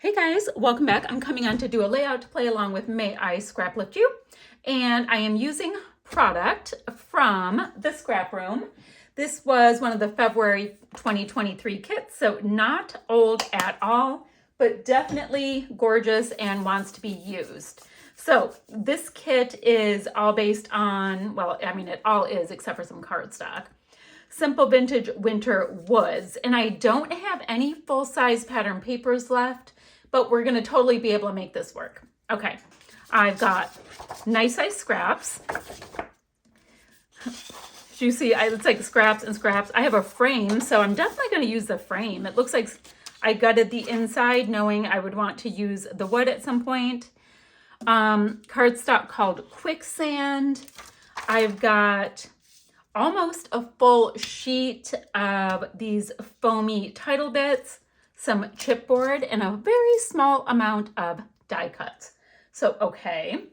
Hey guys, welcome back. I'm coming on to do a layout to play along with May I Scraplift You. And I am using product from the Scrap Room. This was one of the February 2023 kits, so not old at all, but definitely gorgeous and wants to be used. So this kit is all based on, well, I mean, it all is except for some cardstock. Simple Vintage Winter Woods. And I don't have any full-size pattern papers left, but we're gonna totally be able to make this work. Okay, I've got nice size scraps. You see, it's like scraps and scraps. I have a frame, so I'm definitely gonna use the frame. It looks like I gutted the inside knowing I would want to use the wood at some point. Cardstock called Quicksand. I've got almost a full sheet of these foamy title bits, some chipboard, and a very small amount of die cuts. So, okay.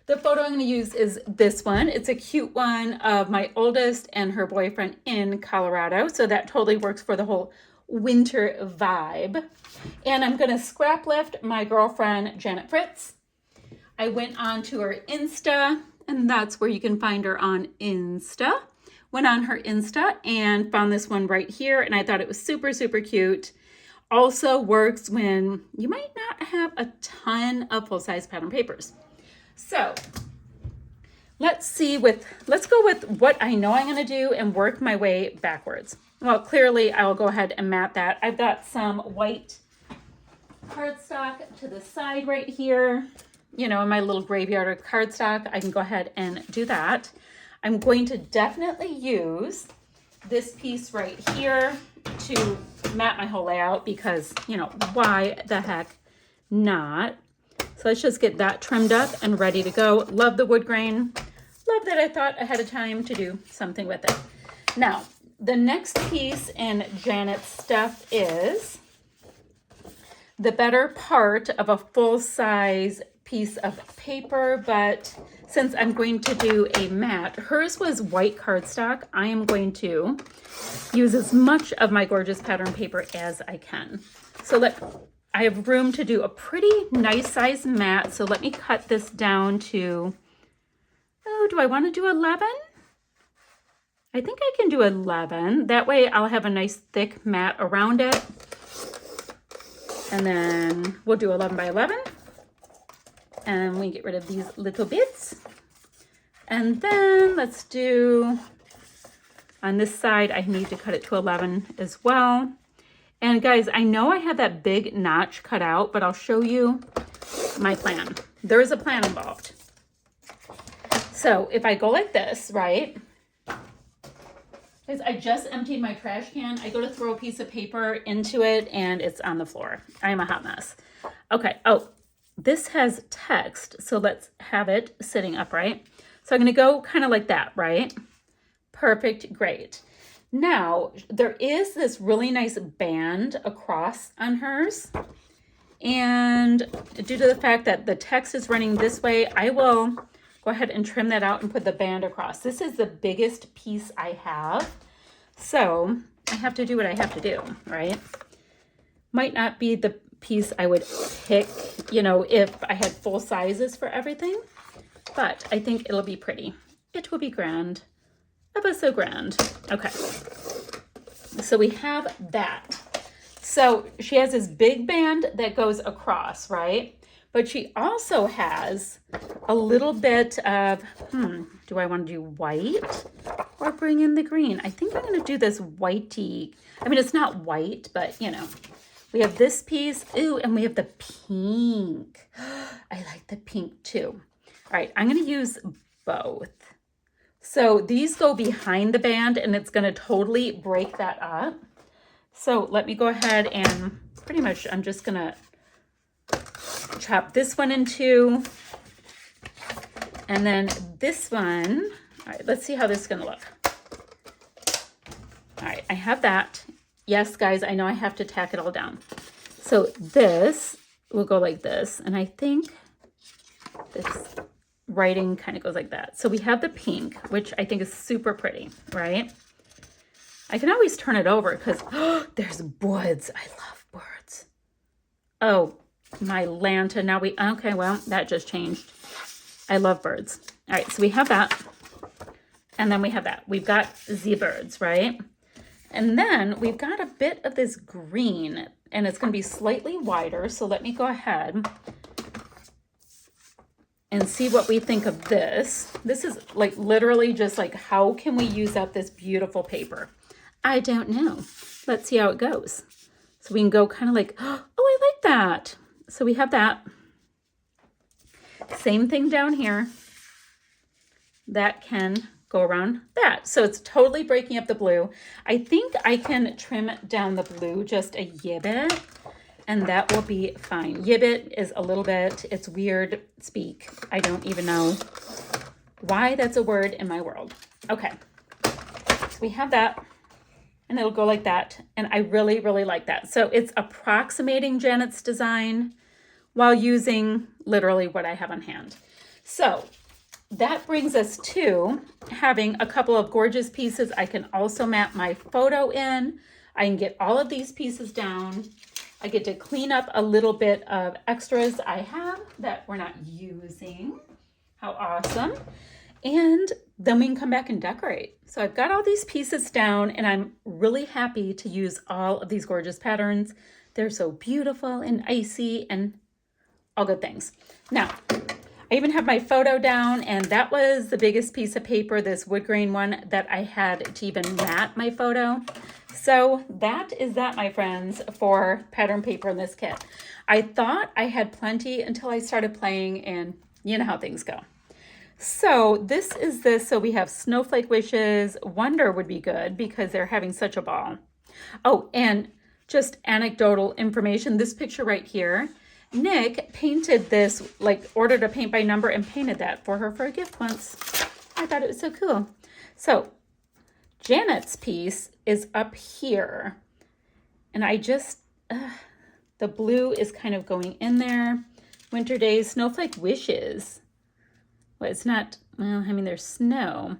The photo I'm going to use is this one. It's a cute one of my oldest and her boyfriend in Colorado. So that totally works for the whole winter vibe. And I'm going to scrap lift my girlfriend, Janet Fritz. I went on to her Insta, and that's where you can find her on Insta. Went on her Insta and found this one right here, and I thought it was super, super cute. Also works when you might not have a ton of full-size pattern papers. So let's go with what I know I'm going to do and work my way backwards. Well, clearly I will go ahead and mat that. I've got some white cardstock to the side right here. You know, in my little graveyard of cardstock, I can go ahead and do that. I'm going to definitely use this piece right here to mat my whole layout because, you know, why the heck not? So let's just get that trimmed up and ready to go. Love the wood grain. Love that I thought ahead of time to do something with it. Now, the next piece in Janet's stuff is the better part of a full-size piece of paper, but since I'm going to do a mat, hers was white cardstock. I am going to use as much of my gorgeous pattern paper as I can. So I have room to do a pretty nice size mat. So let me cut this down to, do I want to do 11? I think I can do 11. That way I'll have a nice thick mat around it. And then we'll do 11 by 11. And we get rid of these little bits. And then let's do, on this side, I need to cut it to 11 as well. And guys, I know I have that big notch cut out, but I'll show you my plan. There is a plan involved. So if I go like this, right? Guys, I just emptied my trash can. I go to throw a piece of paper into it and it's on the floor. I am a hot mess. Okay, this has text, so let's have it sitting upright. So I'm going to go kind of like that, right? Perfect, great. Now, there is this really nice band across on hers. And due to the fact that the text is running this way, I will go ahead and trim that out and put the band across. This is the biggest piece I have. So I have to do what I have to do, right? Might not be the piece I would pick, you know, if I had full sizes for everything, but I think it'll be pretty. It will be grand, ever so grand. Okay, so we have that. So she has this big band that goes across, right? But she also has a little bit of, do I want to do white or bring in the green? I think I'm going to do this whitey. I mean, it's not white, but you know. We have this piece. Ooh, and we have the pink. I like the pink too. All right, I'm going to use both. So these go behind the band and it's going to totally break that up. So let me go ahead and pretty much I'm just going to chop this one in two. And then this one. All right, let's see how this is going to look. All right, I have that. Yes, guys, I know I have to tack it all down. So this will go like this. And I think this writing kind of goes like that. So we have the pink, which I think is super pretty, right? I can always turn it over because there's birds. I love birds. Oh, my lantern. Now okay, well, that just changed. I love birds. All right, so we have that. And then we have that. We've got the birds, right? And then we've got a bit of this green, and it's going to be slightly wider. So let me go ahead and see what we think of this. This is like literally just like, how can we use up this beautiful paper? I don't know. Let's see how it goes. So we can go kind of like, oh, I like that. So we have that. Same thing down here. That can go around that. So it's totally breaking up the blue. I think I can trim down the blue just a yibbit, and that will be fine. Yibbit is a little bit, it's weird speak. I don't even know why that's a word in my world. Okay, so we have that, and it'll go like that. And I really, really like that. So it's approximating Janet's design while using literally what I have on hand. So that brings us to having a couple of gorgeous pieces. I can also map my photo in. I can get all of these pieces down. I get to clean up a little bit of extras I have that we're not using. How awesome. And then we can come back and decorate. So I've got all these pieces down, and I'm really happy to use all of these gorgeous patterns. They're so beautiful and icy and all good things. Now, I even have my photo down, and that was the biggest piece of paper, this wood grain one, that I had to even mat my photo. So that is that, my friends, for pattern paper in this kit. I thought I had plenty until I started playing, and you know how things go. So this is this. So we have Snowflake Wishes. Wonder would be good because they're having such a ball. Oh, and just anecdotal information. This picture right here, Nick painted this, like ordered a paint by number and painted that for her for a gift once. I thought it was so cool. So Janet's piece is up here, and I just, the blue is kind of going in there. Winter Days, Snowflake Wishes. Well, it's not, well, I mean, there's snow.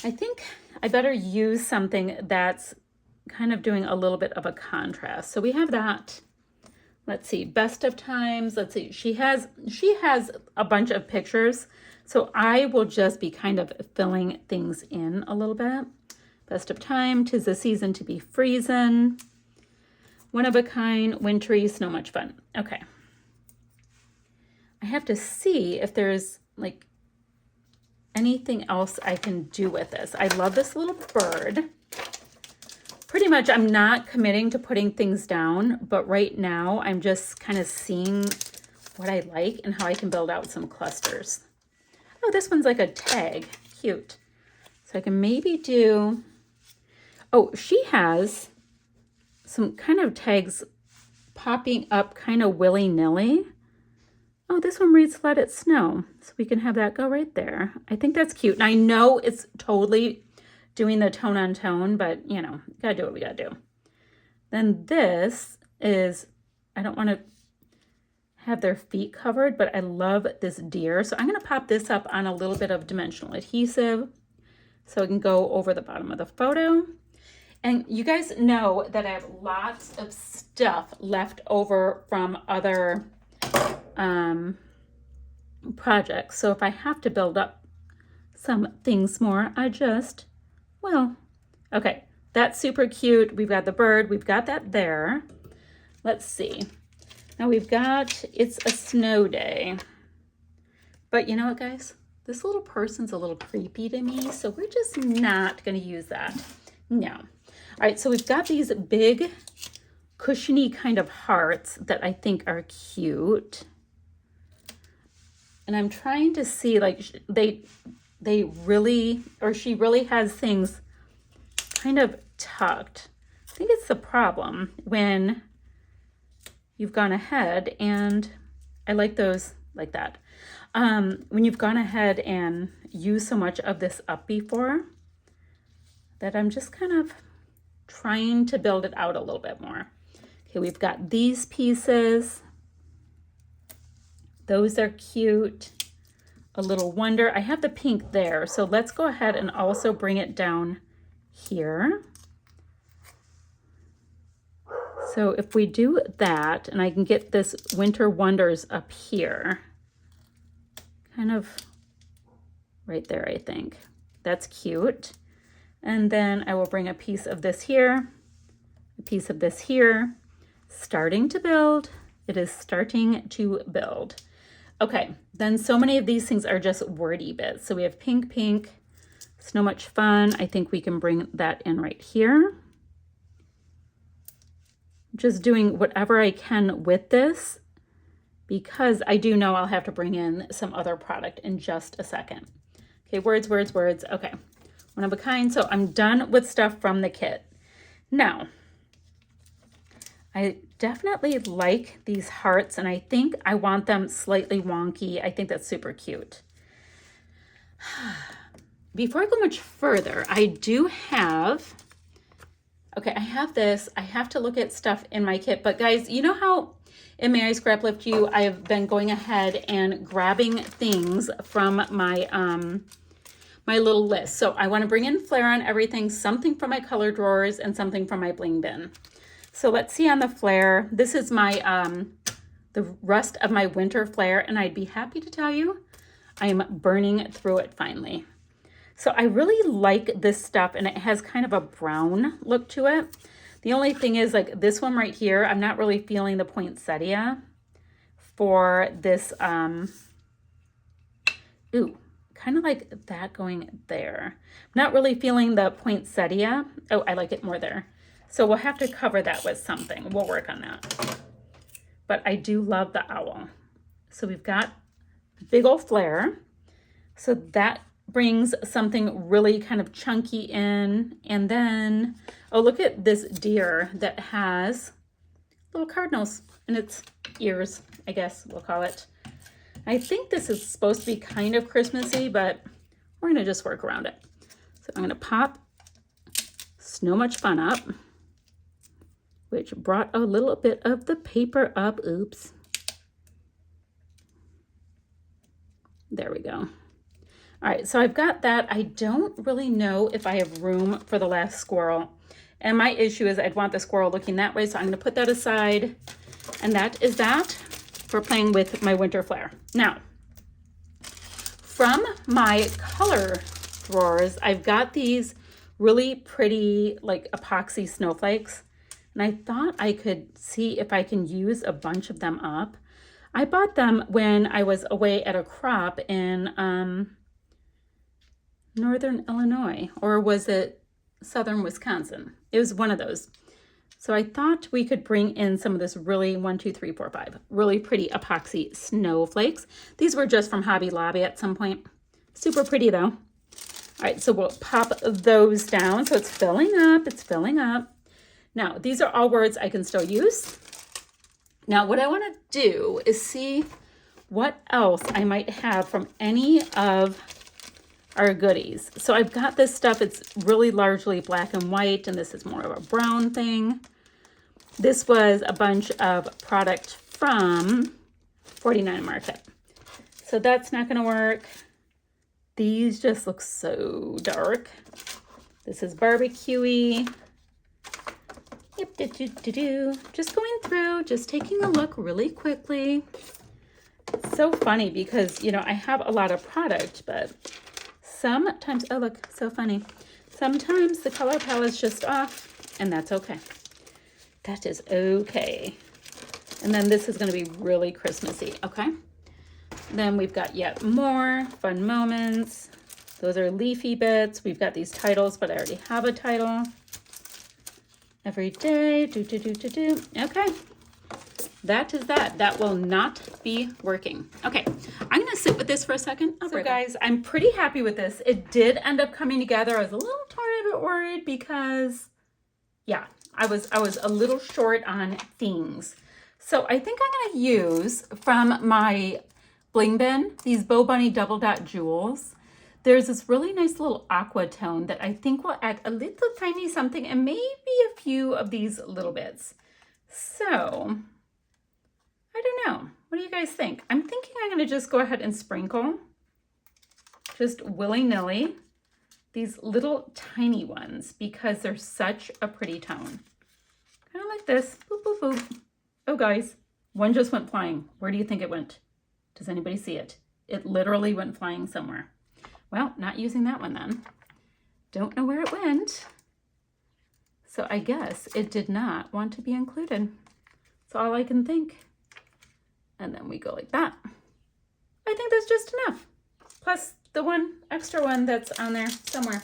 I think I better use something that's kind of doing a little bit of a contrast. So we have that. Let's see, best of times. Let's see, she has a bunch of pictures. So I will just be kind of filling things in a little bit. Best of time, 'tis the season to be freezin'. One of a kind, wintry, snow much fun. Okay. I have to see if there's like anything else I can do with this. I love this little bird. Pretty much I'm not committing to putting things down, but right now I'm just kind of seeing what I like and how I can build out some clusters. Oh, this one's like a tag. Cute. So I can maybe do, oh, she has some kind of tags popping up kind of willy-nilly. Oh, this one reads Let It Snow. So we can have that go right there. I think that's cute. And I know it's totally doing the tone on tone, but you know, gotta do what we gotta do. Then this is, I don't want to have their feet covered, but I love this deer. So I'm gonna pop this up on a little bit of dimensional adhesive so it can go over the bottom of the photo. And you guys know that I have lots of stuff left over from other projects. So if I have to build up some things more, I just, well, okay, that's super cute. We've got the bird, we've got that there. Let's see. Now we've got, it's a snow day. But you know what, guys? This little person's a little creepy to me, so we're just not going to use that. No. All right, so we've got these big, cushiony kind of hearts that I think are cute. And I'm trying to see, like, they really, or she really has things kind of tucked. I think it's the problem when you've gone ahead and, I like those like that. When you've gone ahead and used so much of this up before, that I'm just kind of trying to build it out a little bit more. Okay, we've got these pieces. Those are cute. A little wonder. I have the pink there, so let's go ahead and also bring it down here. So if we do that, and I can get this Winter Wonders up here, kind of right there, I think. That's cute. And then I will bring a piece of this here, a piece of this here, starting to build. It is starting to build. Okay, then so many of these things are just wordy bits. So we have pink, pink, so much fun. I think we can bring that in right here. Just doing whatever I can with this because I do know I'll have to bring in some other product in just a second. Okay, words, words, words. Okay, one of a kind. So I'm done with stuff from the kit. Now, I definitely like these hearts and I think I want them slightly wonky. I think that's super cute. Before I go much further, I do have, okay, I have this. I have to look at stuff in my kit, but guys, you know how in May I Scraplift You, I have been going ahead and grabbing things from my, my little list. So I want to bring in flair on everything, something from my color drawers and something from my bling bin. So let's see on the flair. This is my, the rest of my winter flair, and I'd be happy to tell you I am burning through it finally. So I really like this stuff, and it has kind of a brown look to it. The only thing is, like this one right here, I'm not really feeling the poinsettia for this, ooh, kind of like that going there. Not really feeling the poinsettia. Oh, I like it more there. So we'll have to cover that with something. We'll work on that. But I do love the owl. So we've got big old flair. So that brings something really kind of chunky in. And then, oh, look at this deer that has little cardinals in its ears, I guess we'll call it. I think this is supposed to be kind of Christmassy, but we're gonna just work around it. So I'm gonna pop Snow Much Fun up, which brought a little bit of the paper up. Oops. There we go. All right, so I've got that. I don't really know if I have room for the last squirrel. And my issue is I'd want the squirrel looking that way, so I'm gonna put that aside. And that is that for playing with my winter flair. Now, from my color drawers, I've got these really pretty like epoxy snowflakes. And I thought I could see if I can use a bunch of them up. I bought them when I was away at a crop in Northern Illinois, or was it Southern Wisconsin? It was one of those. So I thought we could bring in some of this really 1, 2, 3, 4, 5 really pretty epoxy snowflakes. These were just from Hobby Lobby at some point. Super pretty though. All right, so we'll pop those down. So it's filling up, it's filling up. Now, these are all words I can still use. Now, what I want to do is see what else I might have from any of our goodies. So I've got this stuff. It's really largely black and white, and this is more of a brown thing. This was a bunch of product from 49 Market. So that's not going to work. These just look so dark. This is barbecue-y. Just going through, just taking a look really quickly. It's so funny because, you know, I have a lot of product, but sometimes, oh look, so funny. Sometimes the color palette's just off, and that's okay. That is okay. And then this is going to be really Christmassy, okay? Then we've got yet more fun moments. Those are leafy bits. We've got these titles, but I already have a title. Every day, Okay, that is that. That will not be working. Okay, I'm gonna sit with this for a second. So guys, I'm pretty happy with this. It did end up coming together. I was a little tiny bit worried because, yeah, I was a little short on things. So I think I'm gonna use from my bling bin these Bow Bunny double dot jewels. There's this really nice little aqua tone that I think will add a little tiny something and maybe a few of these little bits. So, I don't know. What do you guys think? I'm thinking I'm going to just go ahead and sprinkle, just willy-nilly, these little tiny ones because they're such a pretty tone. Kind of like this. Boop, boop. boop. Oh, guys, one just went flying. Where do you think it went? Does anybody see it? It literally went flying somewhere. Well, not using that one then. Don't know where it went. So I guess it did not want to be included. That's all I can think. And then we go like that. I think that's just enough. Plus the one extra one that's on there somewhere.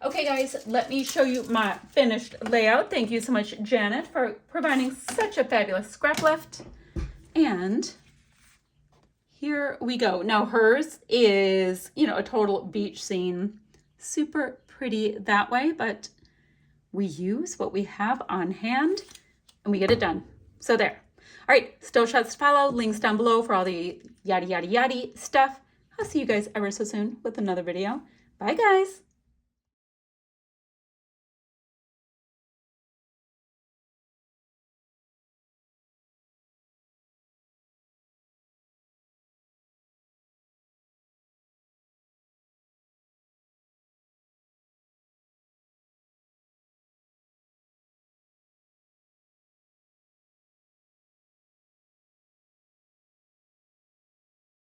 Okay, guys, let me show you my finished layout. Thank you so much, Janet, for providing such a fabulous scrap lift. And here we go. Now hers is, you know, a total beach scene. Super pretty that way, but we use what we have on hand and we get it done. So there. All right, still shots to follow, links down below for all the yada, yada, yada stuff. I'll see you guys ever so soon with another video. Bye, guys.